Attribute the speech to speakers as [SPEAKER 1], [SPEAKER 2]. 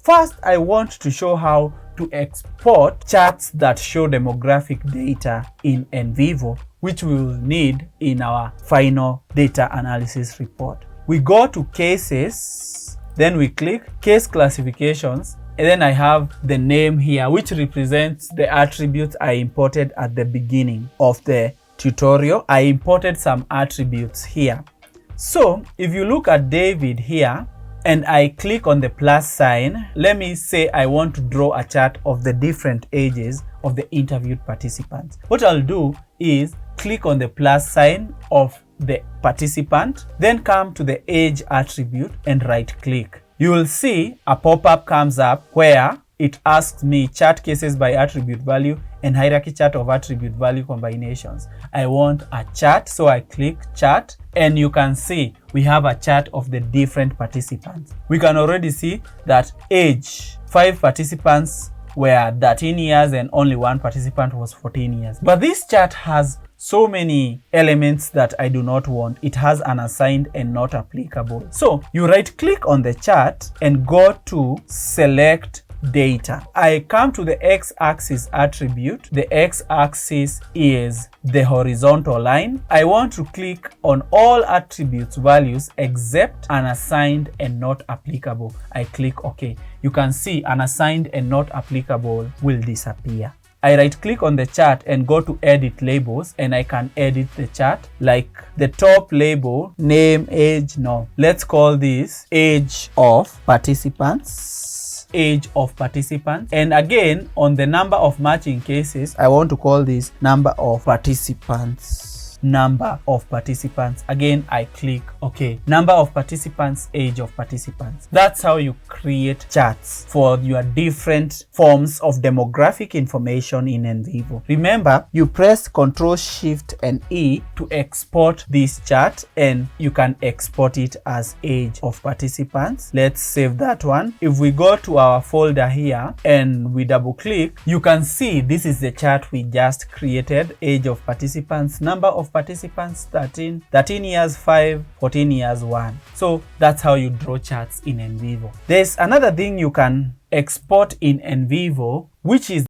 [SPEAKER 1] First, I want to show how to export charts that show demographic data in NVivo, which we will need in our final data analysis report. We go to cases, then we click case classifications, and then I have the name here, which represents the attributes I imported at the beginning of the tutorial. I imported some attributes here. So if you look at David here, and I click on the plus sign, let me say I want to draw a chart of the different ages of the interviewed participants. What I'll do is click on the plus sign of the participant, then come to the age attribute and right click. You will see a pop-up comes up where it asks me chart cases by attribute value and hierarchy chart of attribute value combinations. I want a chart, so I click chart, and you can see we have a chart of the different participants. We can already see that age, 5 participants were 13 years and only 1 participant was 14 years. But this chart has so many elements that I do not want. It has unassigned and not applicable. So you right click on the chart and go to select data. I come to the x-axis attribute. The x-axis is the horizontal line. I want to click on all attributes values except unassigned and not applicable. I click OK. You can see unassigned and not applicable will disappear. I right click on the chart and go to edit labels, and I can edit the chart, like the top label, name, age. No, let's call this age of participants. Age of participants. And again, on the number of matching cases, I want to call this number of participants. Number of participants. Again, I click OK. Number of participants, age of participants. That's how you create charts for your different forms of demographic information in NVivo. Remember, you press Ctrl Shift and E to export this chart, and you can export it as age of participants. Let's save that one. If we go to our folder here and we double click, you can see this is the chart we just created. Age of participants, number of participants 13 years 5, 14 years 1. So that's how you draw charts in NVivo. There's another thing you can export in NVivo, which is